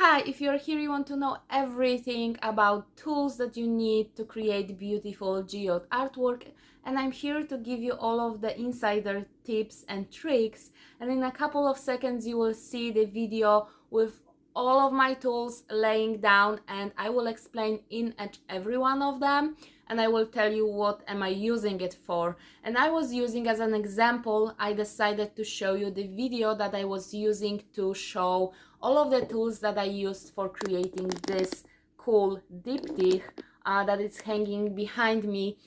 Hi, if you're here, you want to know everything about tools that you need to create beautiful geode artwork, and I'm here to give you all of the insider tips and tricks, and in a couple of seconds you will see the video with all of my tools laying down, and I will explain in every one of them, and I will tell you what am I using it for. And I was using, as an example, I decided to show you the video that I was using to show all of the tools that I used for creating this cool diptych that is hanging behind me,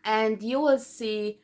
and you will see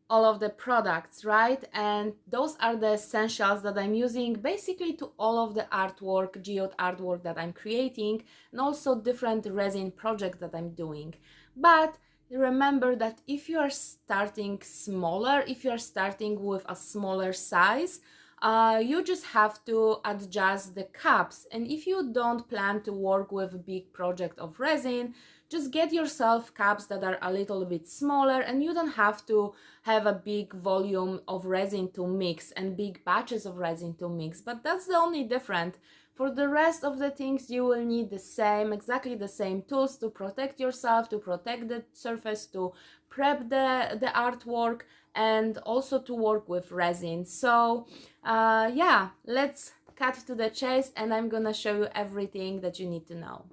all of the products, right? And those are the essentials that I'm using basically to all of the artwork, geode artwork that I'm creating, and also different resin projects that I'm doing. But remember that if you are starting smaller, if you are starting with a smaller size, you just have to adjust the cups. And if you don't plan to work with a big project of resin, just get yourself cups that are a little bit smaller, and you don't have to have a big volume of resin to mix and big batches of resin to mix. But that's the only difference. For the rest of the things, you will need the same, exactly the same tools to protect yourself, to protect the surface, to prep the artwork, and also to work with resin. So yeah, let's cut to the chase, and I'm gonna show you everything that you need to know.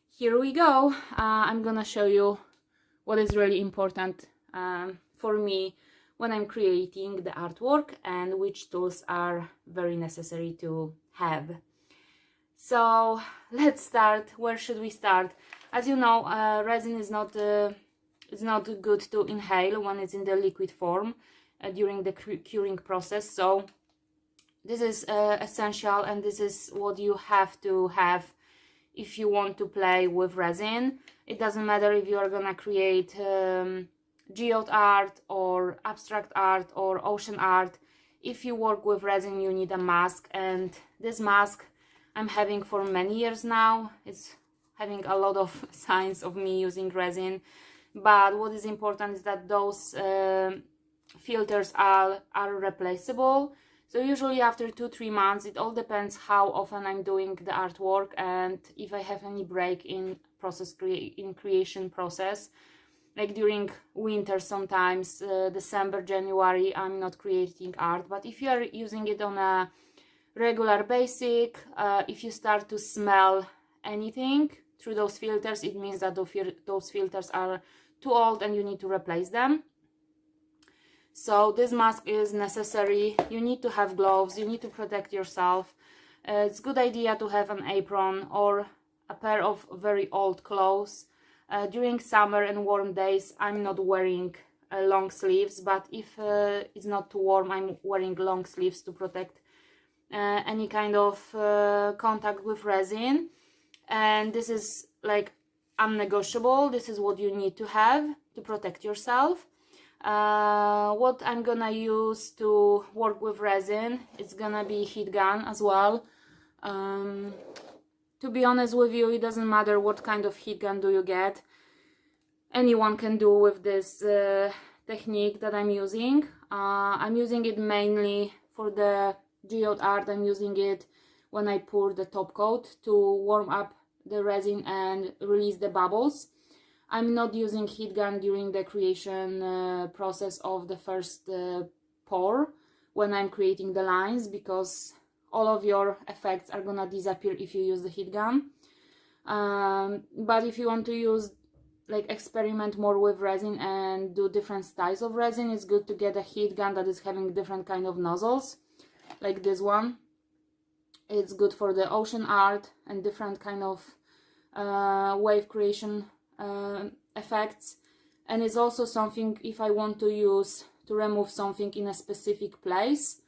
Here we go. I'm gonna show you what is really important for me when I'm creating the artwork, and which tools are very necessary to have. So let's start. Where should we start? As you know, resin is not it's not good to inhale when it's in the liquid form during the curing process. So this is essential, and this is what you have to have if you want to play with resin. It doesn't matter if you are gonna create geode art or abstract art or ocean art. If you work with resin, you need a mask, and this mask I'm having for many years now. It's having a lot of signs of me using resin, but what is important is that those filters are replaceable. So usually after 2-3 months, it all depends how often I'm doing the artwork and if I have any break in creation process. Like during winter, sometimes December, January, I'm not creating art. But if you are using it on a regular basic, if you start to smell anything through those filters, it means that those filters are too old and you need to replace them. So this mask is necessary. You need to have gloves, you need to protect yourself. It's a good idea to have an apron or a pair of very old clothes. During summer and warm days, I'm not wearing long sleeves, but if it's not too warm, I'm wearing long sleeves to protect any kind of contact with resin. And this is like unnegotiable. This is what you need to have to protect yourself. What I'm gonna use to work with resin, it's gonna be heat gun as well. To be honest with you, it doesn't matter what kind of heat gun do you get. Anyone can do with this technique that I'm using. I'm using it mainly for the geode art. I'm using it when I pour the top coat to warm up the resin and release the bubbles. I'm not using heat gun during the creation process of the first pour when I'm creating the lines, because all of your effects are gonna disappear if you use the heat gun. But if you want to use, like, experiment more with resin and do different styles of resin, it's good to get a heat gun that is having different kind of nozzles, like this one. It's good for the ocean art and different kind of wave creation effects. And it's also something if I want to use to remove something in a specific place,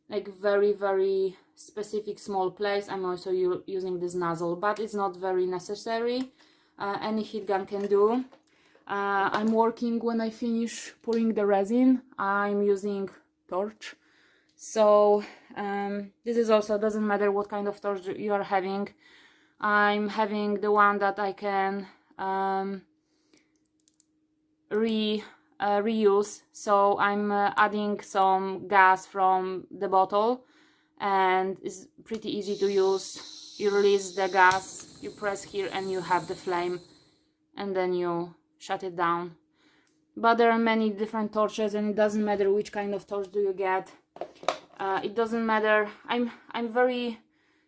like very specific small place, I'm also using this nozzle, but it's not very necessary. Any heat gun can do. I'm working, when I finish pouring the resin, I'm using torch. So this is also, doesn't matter what kind of torch you are having. I'm having the one that I can reuse, so I'm adding some gas from the bottle, and it's pretty easy to use. you release the gas, you press here and you have the flame, and then you shut it down. But there are many different torches, and it doesn't matter which kind of torch do you get. It doesn't matter. I'm very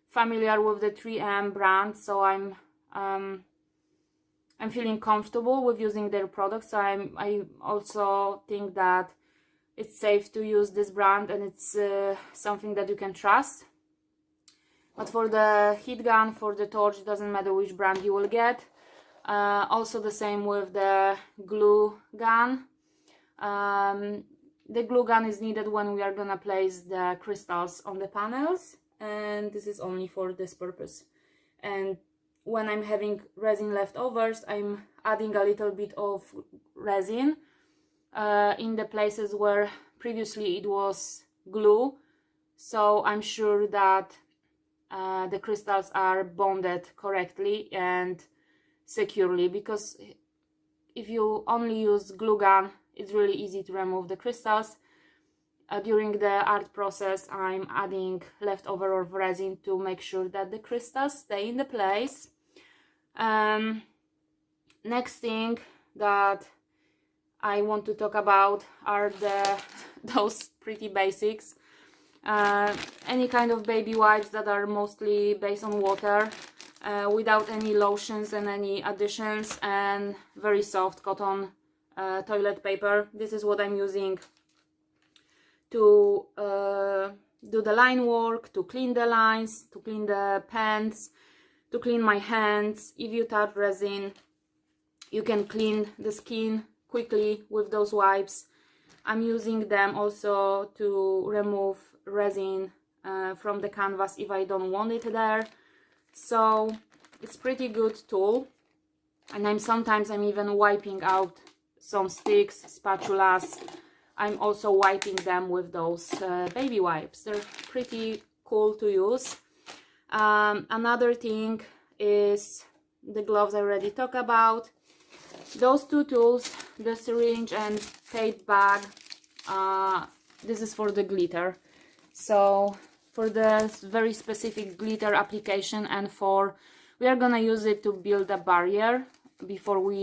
familiar with the 3M brand, so I'm feeling comfortable with using their products. So I also think that it's safe to use this brand, and it's something that you can trust. But for the heat gun, for the torch, it doesn't matter which brand you will get. Also the same with the glue gun. The glue gun is needed when we are gonna place the crystals on the panels, and this is only for this purpose. And when I'm having resin leftovers, I'm adding a little bit of resin in the places where previously it was glue, so I'm sure that the crystals are bonded correctly and securely, because if you only use glue gun, it's really easy to remove the crystals. During the art process, I'm adding leftover of resin to make sure that the crystals stay in the place. Next thing that I want to talk about are those pretty basics. Any kind of baby wipes that are mostly based on water, without any lotions and any additions, and very soft cotton toilet paper. This is what I'm using to do the line work, to clean the lines, to clean the pants, to clean my hands. If you touch resin, you can clean the skin quickly with those wipes. I'm using them also to remove resin from the canvas if I don't want it there. So it's pretty good tool, and sometimes I'm even wiping out some sticks, spatulas. I'm also wiping them with those baby wipes. They're pretty cool to use. Another thing is the gloves I already talked about. Those two tools, the syringe and tape bag, this is for the glitter. So for the very specific glitter application, and we are gonna use it to build a barrier before we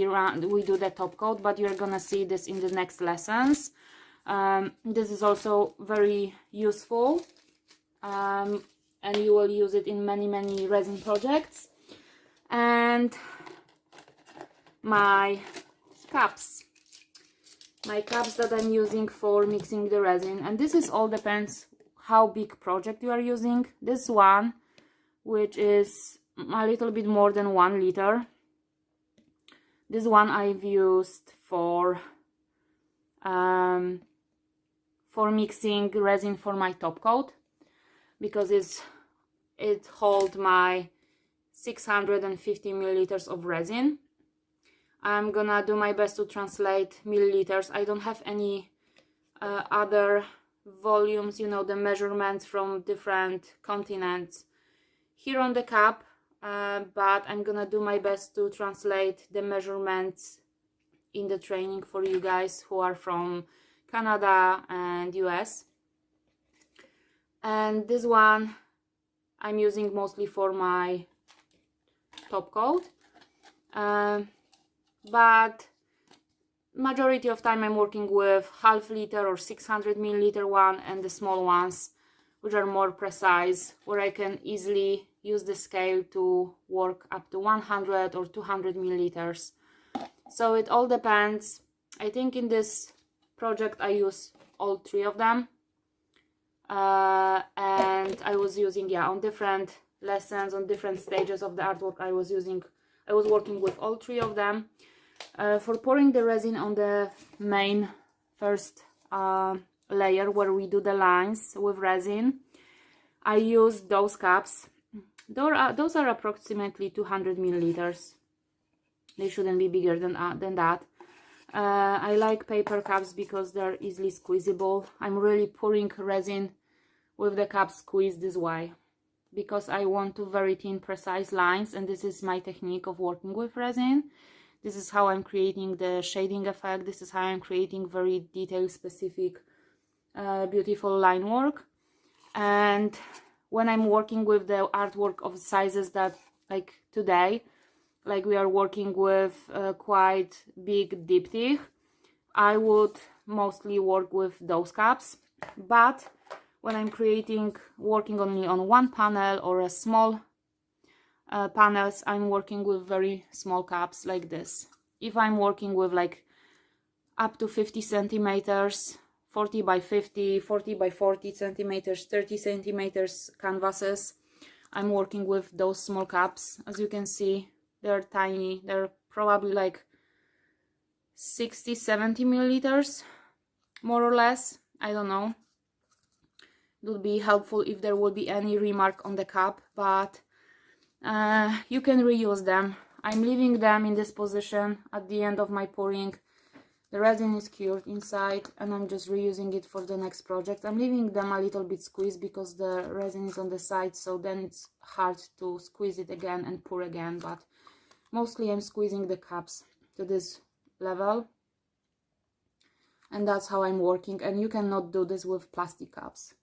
do the top coat, but you're gonna see this in the next lessons. This is also very useful, and you will use it in many resin projects. And my cups that I'm using for mixing the resin, and this is all depends how big project you are using. This one, which is a little bit more than 1 liter, this one I've used for mixing resin for my top coat, because it holds my 650 milliliters of resin. I'm gonna do my best to translate milliliters. I don't have any other volumes, you know, the measurements from different continents here on the cup, but I'm gonna do my best to translate the measurements in the training for you guys who are from Canada and US. And this one I'm using mostly for my top coat, but majority of time I'm working with half liter or 600 milliliter one, and the small ones which are more precise, where I can easily use the scale to work up to 100 or 200 milliliters. So it all depends. I think in this project I use all 3 of them, and I was using, yeah, on different lessons, on different stages of the artwork, I was working with all 3 of them. For pouring the resin on the main first layer where we do the lines with resin, I use those cups. Those are approximately 200 milliliters. They shouldn't be bigger than that. I like paper cups because they're easily squeezable. I'm really pouring resin with the cup squeezed this way, because I want to very thin, precise lines, and this is my technique of working with resin. This is how I'm creating the shading effect. This is how I'm creating very detail specific, beautiful line work. And when I'm working with the artwork of sizes that, like today, like we are working with quite big diptych, I would mostly work with those cups. But when I'm working only on one panel or a small panels, I'm working with very small cups like this. If I'm working with like up to 50 centimeters, 40 by 50, 40 by 40 centimeters, 30 centimeters canvases, I'm working with those small cups. As you can see, they're tiny. They're probably like 60, 70 milliliters, more or less. I don't know. It would be helpful if there would be any remark on the cup, but you can reuse them. I'm leaving them in this position at the end of my pouring. The resin is cured inside and I'm just reusing it for the next project. I'm leaving them a little bit squeezed because the resin is on the side, so then it's hard to squeeze it again and pour again, but mostly I'm squeezing the cups to this level, and that's how I'm working. And you cannot do this with plastic cups.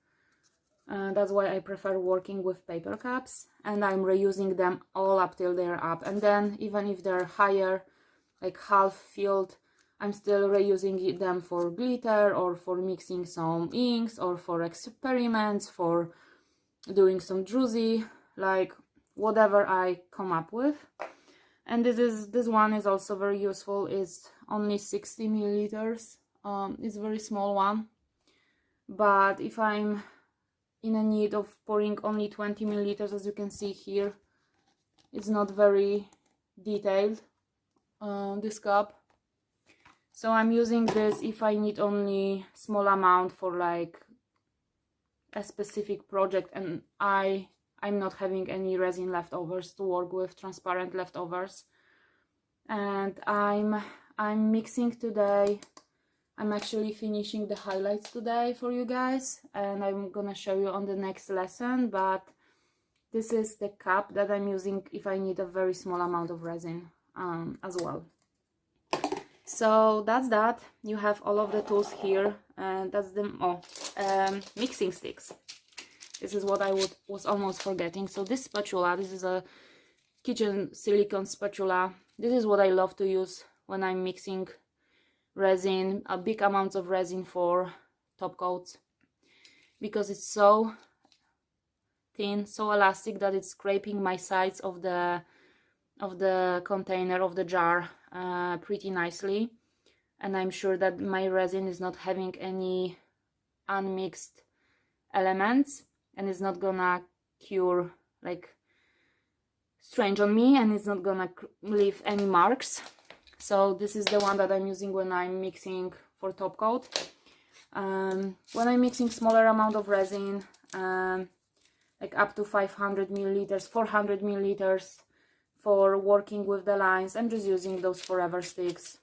That's why I prefer working with paper cups, and I'm reusing them all up till they're up. And then even if they're higher, like half filled, I'm still reusing them for glitter or for mixing some inks or for experiments, for doing some DRUZY, like whatever I come up with. And this one is also very useful. It's only 60 milliliters. It's a very small one, but if I'm in a need of pouring only 20 milliliters, as you can see here, it's not very detailed, this cup. So I'm using this if I need only small amount for like a specific project and I'm not having any resin leftovers to work with, transparent leftovers. And I'm mixing today. I'm actually finishing the highlights today for you guys, and I'm gonna show you on the next lesson, but this is the cup that I'm using if I need a very small amount of resin as well. So that's that. You have all of the tools here, and that's the mixing sticks. This is what I was almost forgetting. So this spatula, this is a kitchen silicone spatula. This is what I love to use when I'm mixing resin, big amounts of resin for top coats, because it's so thin, so elastic that it's scraping my sides of the container, of the jar, pretty nicely. And I'm sure that my resin is not having any unmixed elements, and it's not gonna cure like strange on me, and it's not gonna leave any marks. So this is the one that I'm using when I'm mixing for top coat. When I'm mixing smaller amount of resin, like up to 500 milliliters, 400 milliliters, for working with the lines, I'm just using those forever sticks.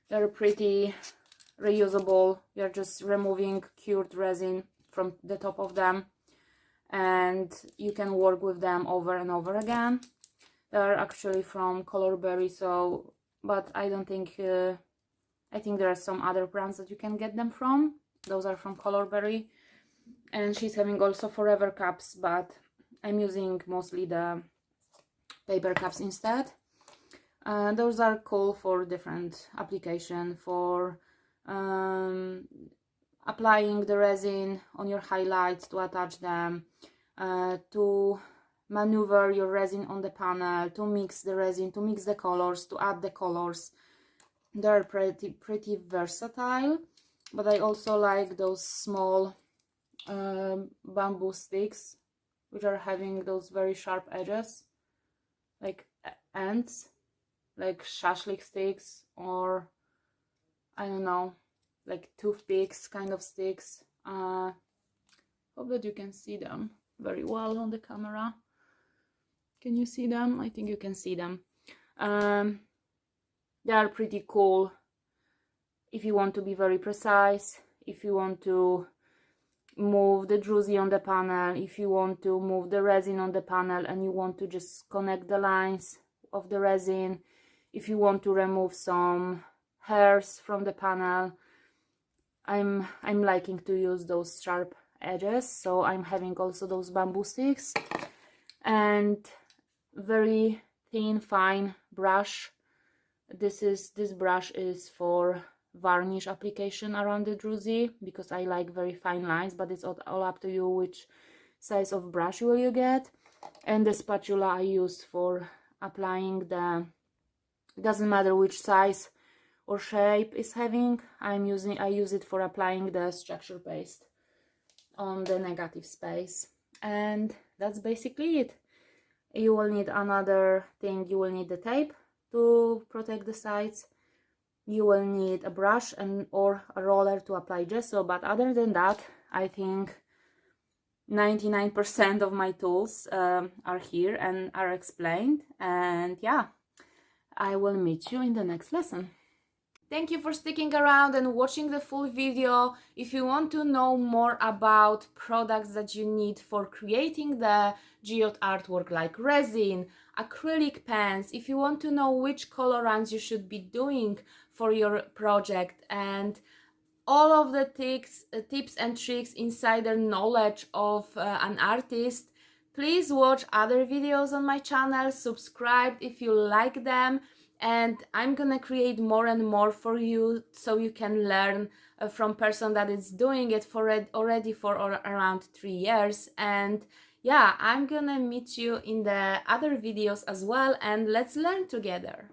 They're pretty reusable. You're just removing cured resin from the top of them, and you can work with them over and over again. They're actually from Colorberry, so, but I don't think, I think there are some other brands that you can get them from. Those are from Colorberry. And she's having also forever cups, but I'm using mostly the paper cups instead. Those are cool for different application, for applying the resin on your highlights, to attach them, to maneuver your resin on the panel, to mix the resin, to mix the colors, to add the colors. They're pretty versatile. But I also like those small bamboo sticks, which are having those very sharp edges, like ends, like shashlik sticks, or I don't know, like toothpicks kind of sticks. Hope that you can see them very well on the camera. Can you see them? I think you can see them. They are pretty cool if you want to be very precise, if you want to move the DRUZY on the panel, if you want to move the resin on the panel and you want to just connect the lines of the resin, if you want to remove some hairs from the panel. I'm liking to use those sharp edges, so I'm having also those bamboo sticks and very thin fine brush. This brush is for varnish application around the DRUZY, because I like very fine lines, but it's all up to you which size of brush will you get. And the spatula I use for applying the, doesn't matter which size or shape is having, I use it for applying the structure paste on the negative space. And that's basically it. You will need another thing, you will need the tape to protect the sides, you will need a brush and or a roller to apply gesso, but other than that, I think 99% of my tools are here and are explained. And yeah, I will meet you in the next lesson. Thank you for sticking around and watching the full video. If you want to know more about products that you need for creating the geode artwork, like resin, acrylic pens, if you want to know which color runs you should be doing for your project, and all of the tips and tricks, insider knowledge of an artist, please watch other videos on my channel, subscribe if you like them, and I'm gonna create more and more for you so you can learn from person that is doing it already for around 3 years. And yeah, I'm gonna meet you in the other videos as well, and let's learn together.